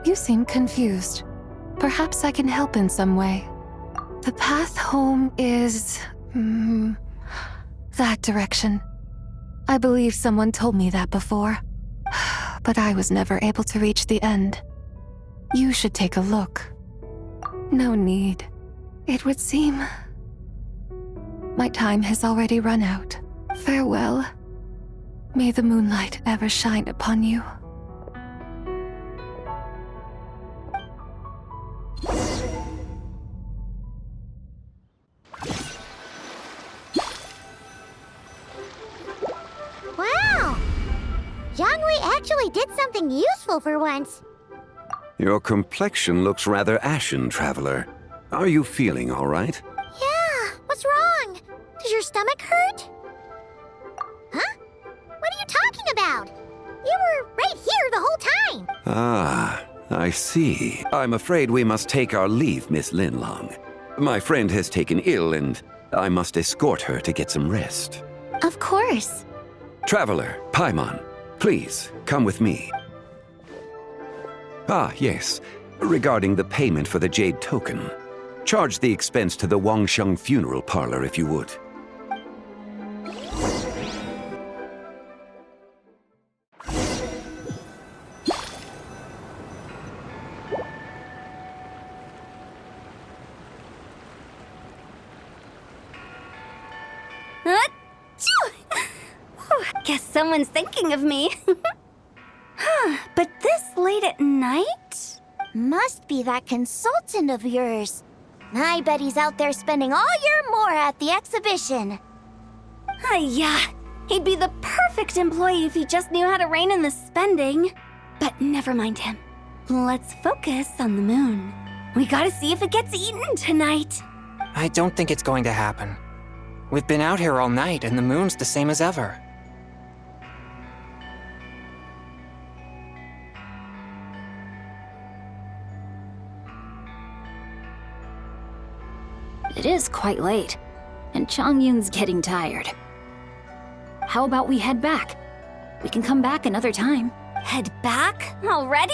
You seem confused. Perhaps I can help in some way. The path home is... that direction. I believe someone told me that before. But I was never able to reach the end. You should take a look. No need. It would seem... my time has already run out. Farewell. May the moonlight ever shine upon you. Wow! Jiangwei actually did something useful for once. Your complexion looks rather ashen, Traveler. Are you feeling all right? Yeah, what's wrong? Does your stomach hurt? Huh? What are you talking about? You were right here the whole time. Ah, I see. I'm afraid we must take our leave, Miss Linlong. My friend has taken ill and I must escort her to get some rest. Of course. Traveler, Paimon, please, come with me. Ah, yes. Regarding the payment for the Jade Token. Charge the expense to the Wangsheng Funeral Parlor if you would. Guess someone's thinking of me. But this late at night? Must be that consultant of yours. I bet he's out there spending all year more at the exhibition. Yeah, he'd be the perfect employee if he just knew how to rein in the spending. But never mind him. Let's focus on the moon. We gotta see if it gets eaten tonight. I don't think it's going to happen. We've been out here all night and the moon's the same as ever. It is quite late, and Chongyun's getting tired. How about we head back? We can come back another time. Head back? Already?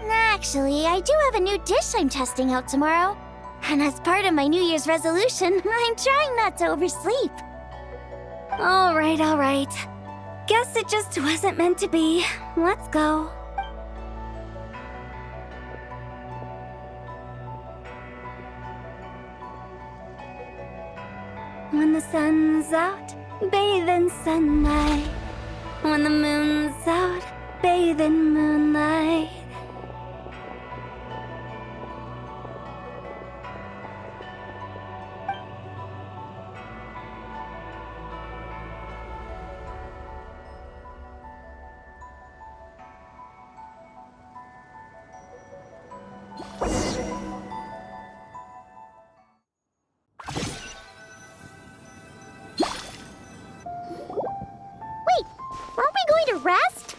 Actually, I do have a new dish I'm testing out tomorrow. And as part of my New Year's resolution, I'm trying not to oversleep. All right. Guess it just wasn't meant to be. Let's go. When the sun's out, bathe in sunlight. When the moon's out, bathe in moonlight. Weren't we going to rest?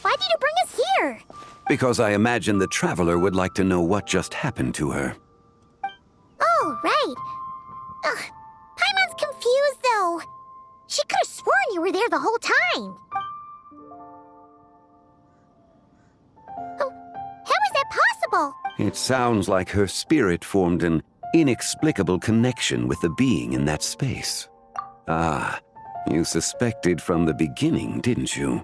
Why did you bring us here? Because I imagine the Traveler would like to know what just happened to her. Oh, right. Ugh, Paimon's confused, though. She could have sworn you were there the whole time. Oh, how is that possible? It sounds like her spirit formed an inexplicable connection with the being in that space. Ah, you suspected from the beginning, didn't you?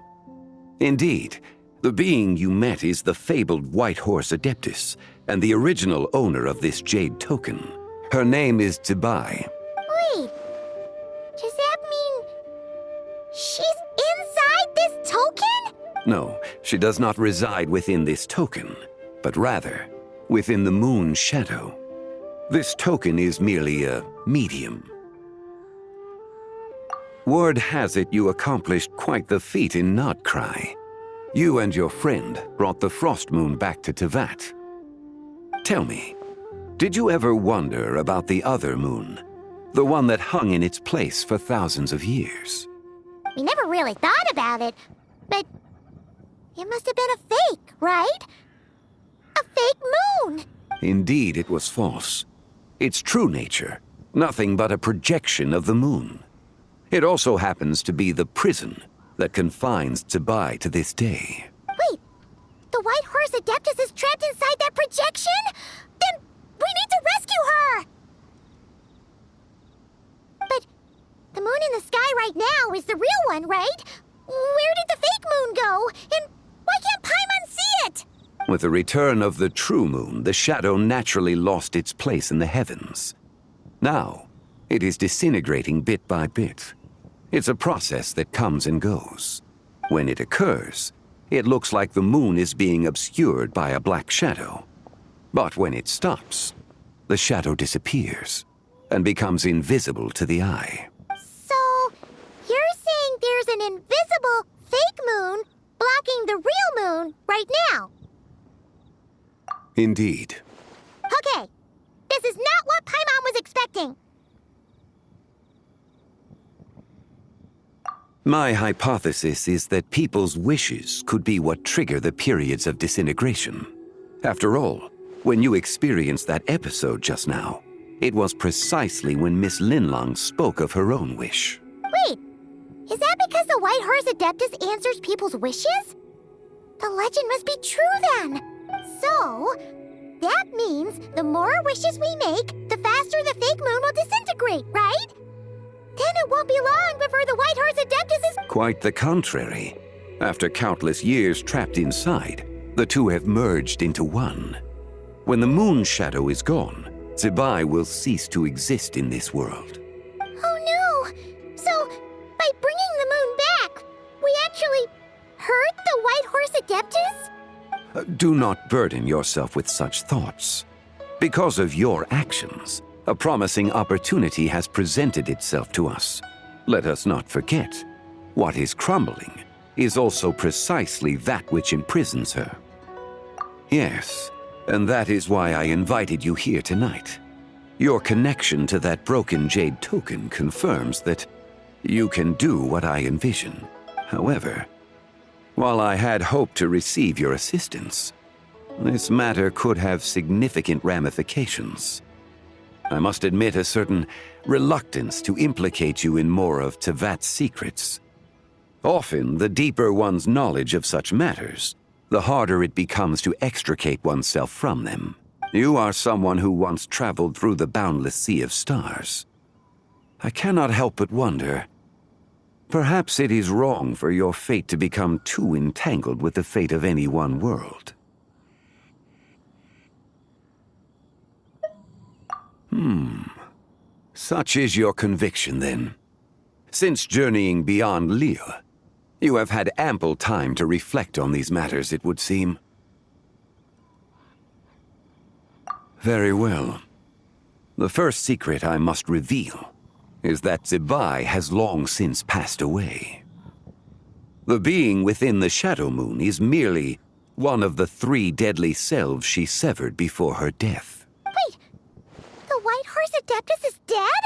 Indeed, the being you met is the fabled White Horse Adeptus, and the original owner of this Jade Token. Her name is Tibai. Wait, does that mean she's inside this token? No, she does not reside within this token, but rather within the moon's shadow. This token is merely a medium. Word has it you accomplished quite the feat in Nodcry. You and your friend brought the Frost Moon back to Tevat. Tell me, did you ever wonder about the other moon? The one that hung in its place for thousands of years? We never really thought about it, but it must have been a fake, right? A fake moon! Indeed, it was false. Its true nature, nothing but a projection of the moon. It also happens to be the prison that confines Tibai to this day. Wait, the White Horse Adeptus is trapped inside that projection? Then we need to rescue her! But the moon in the sky right now is the real one, right? Where did the fake moon go? And why can't Paimon see it? With the return of the true moon, the shadow naturally lost its place in the heavens. Now, it is disintegrating bit by bit. It's a process that comes and goes. When it occurs, it looks like the moon is being obscured by a black shadow. But when it stops, the shadow disappears and becomes invisible to the eye. So, you're saying there's an invisible fake moon blocking the real moon right now? Indeed. Okay, this is not what Paimon was expecting. My hypothesis is that people's wishes could be what trigger the periods of disintegration. After all, when you experienced that episode just now, it was precisely when Miss Linlong spoke of her own wish. Wait, is that because the White Horse Adeptus answers people's wishes? The legend must be true then. So, that means the more wishes we make, the faster the fake moon will disintegrate, right? Then it won't be long before the White Horse Adeptus is... Quite the contrary. After countless years trapped inside, the two have merged into one. When the moon shadow is gone, Zibai will cease to exist in this world. Oh no! So, by bringing the moon back, we actually hurt the White Horse Adeptus? Do not burden yourself with such thoughts. Because of your actions, a promising opportunity has presented itself to us. Let us not forget, what is crumbling is also precisely that which imprisons her. Yes, and that is why I invited you here tonight. Your connection to that broken jade token confirms that you can do what I envision. However, while I had hoped to receive your assistance, this matter could have significant ramifications. I must admit a certain reluctance to implicate you in more of Tevat's secrets. Often, the deeper one's knowledge of such matters, the harder it becomes to extricate oneself from them. You are someone who once traveled through the boundless sea of stars. I cannot help but wonder, perhaps it is wrong for your fate to become too entangled with the fate of any one world. Such is your conviction, then. Since journeying beyond Liyue, you have had ample time to reflect on these matters, it would seem. Very well. The first secret I must reveal is that Zibai has long since passed away. The being within the Shadow Moon is merely one of the 3 deadly selves she severed before her death. Wait, the White Horse Adeptus is dead?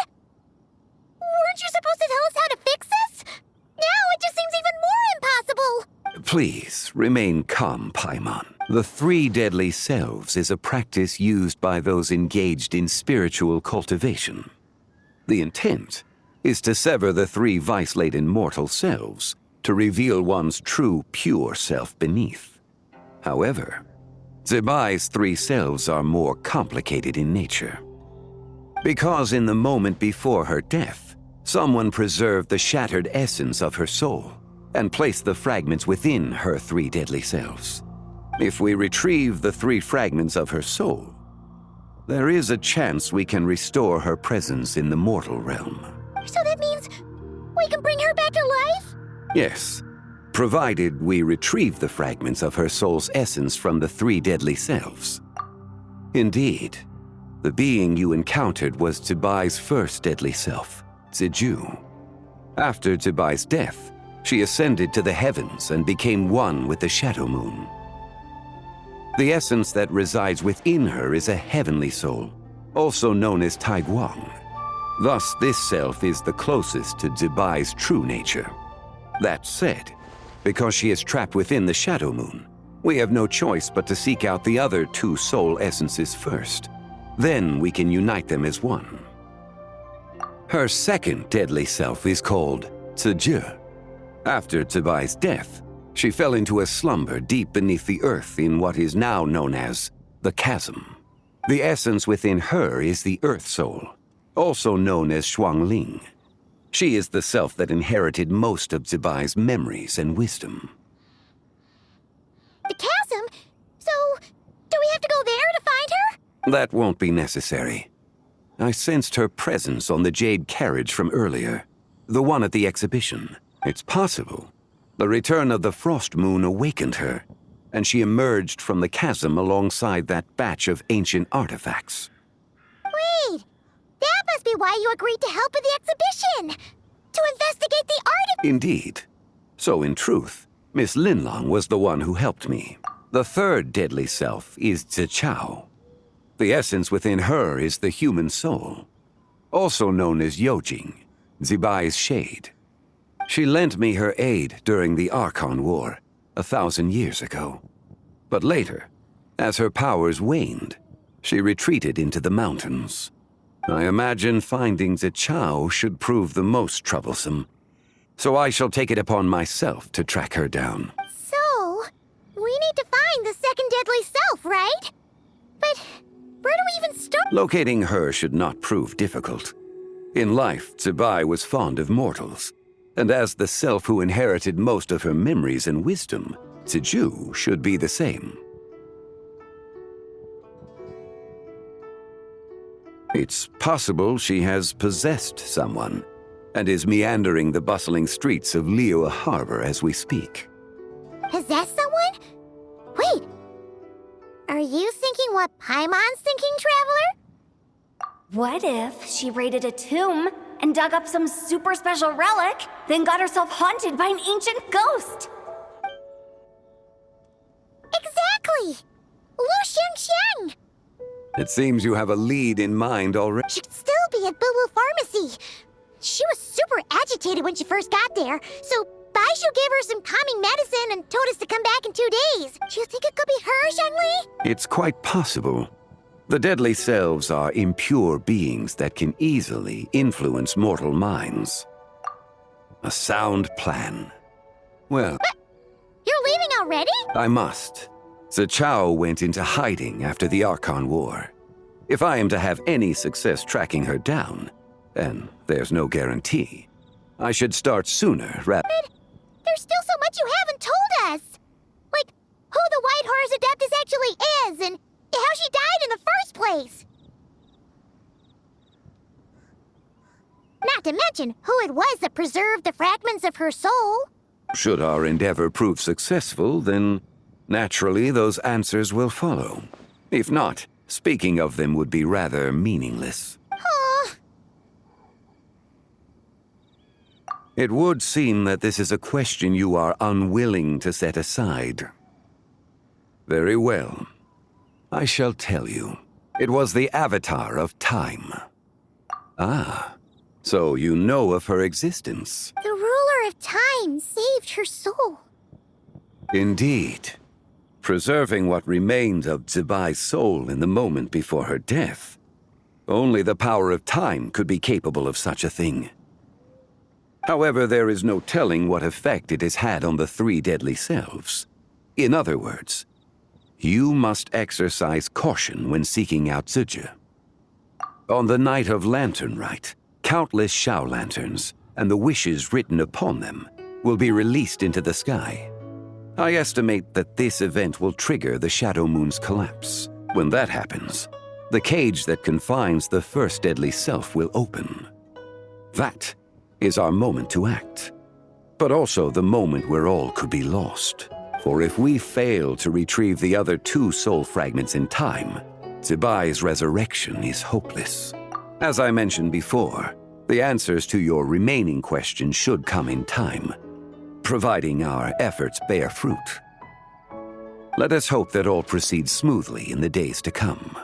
Weren't you supposed to tell us how to fix this? Now it just seems even more impossible! Please, remain calm, Paimon. The 3 deadly selves is a practice used by those engaged in spiritual cultivation. The intent is to sever the 3 vice-laden mortal selves to reveal one's true, pure self beneath. However, Zibai's 3 selves are more complicated in nature. Because in the moment before her death, someone preserved the shattered essence of her soul and placed the fragments within her 3 deadly selves. If we retrieve the 3 fragments of her soul, there is a chance we can restore her presence in the mortal realm. So that means we can bring her back to life? Yes, provided we retrieve the fragments of her soul's essence from the 3 deadly selves. Indeed, the being you encountered was Zibai's first deadly self, Ziju. After Zibai's death, she ascended to the heavens and became one with the Shadow Moon. The essence that resides within her is a heavenly soul, also known as Taiguang. Thus, this self is the closest to Zibai's true nature. That said, because she is trapped within the Shadow Moon, we have no choice but to seek out the other 2 soul essences first. Then we can unite them as one. Her second deadly self is called Ziju. After Zibai's death, She fell into a slumber deep beneath the earth in what is now known as the chasm. The essence within her is the Earth Soul, also known as Xuangling. She is the self that inherited most of Zibai's memories and wisdom. The chasm? So, do we have to go there to find her? That won't be necessary. I sensed her presence on the jade carriage from earlier, the one at the exhibition. It's possible the return of the frost moon awakened her, and she emerged from the chasm alongside that batch of ancient artifacts. Wait, that must be why you agreed to help with the exhibition! To investigate the artifact! Indeed. So in truth, Miss Linlong was the one who helped me. The third deadly self is Zichao. The essence within her is the human soul, also known as Yojing, Zibai's shade. She lent me her aid during the Archon War, 1,000 years ago. But later, as her powers waned, she retreated into the mountains. I imagine finding Zichao should prove the most troublesome, so I shall take it upon myself to track her down. So, we need to find the second deadly self, right? But where do we even start? Locating her should not prove difficult. In life, Zibai was fond of mortals, and as the self who inherited most of her memories and wisdom, Ziju should be the same. It's possible she has possessed someone, and is meandering the bustling streets of Liyue Harbor as we speak. Possess someone? Wait, are you thinking what Paimon's thinking, Traveler? What if she raided a tomb and dug up some super special relic, then got herself haunted by an ancient ghost? Exactly! Lu Xingxiang! It seems you have a lead in mind already. She'd still be at Boo Boo Pharmacy. She was super agitated when she first got there, so Baishu gave her some calming medicine and told us to come back in 2 days. Do you think it could be her, Zhengli? It's quite possible. The deadly selves are impure beings that can easily influence mortal minds. A sound plan. Well, You're leaving already? I must. Zichao went into hiding after the Archon War. If I am to have any success tracking her down, and there's no guarantee, I should start sooner rather. There's still so much you haven't told us. Like, who the White Horse Adeptus actually is, and how she died in the first place. Not to mention who it was that preserved the fragments of her soul. Should our endeavor prove successful, then naturally those answers will follow. If not, speaking of them would be rather meaningless. Aw. It would seem that this is a question you are unwilling to set aside. Very well. I shall tell you. It was the Avatar of Time. Ah, so you know of her existence. The ruler of time saved her soul. Indeed. Preserving what remained of Zibai's soul in the moment before her death. Only the power of time could be capable of such a thing. However, there is no telling what effect it has had on the 3 deadly selves. In other words, you must exercise caution when seeking out Ziji. On the night of Lantern Rite, countless Shao lanterns, and the wishes written upon them, will be released into the sky. I estimate that this event will trigger the Shadow Moon's collapse. When that happens, the cage that confines the first deadly self will open. That is our moment to act, but also the moment where all could be lost. For if we fail to retrieve the other 2 soul fragments in time, Zibai's resurrection is hopeless. As I mentioned before, the answers to your remaining questions should come in time, providing our efforts bear fruit. Let us hope that all proceeds smoothly in the days to come.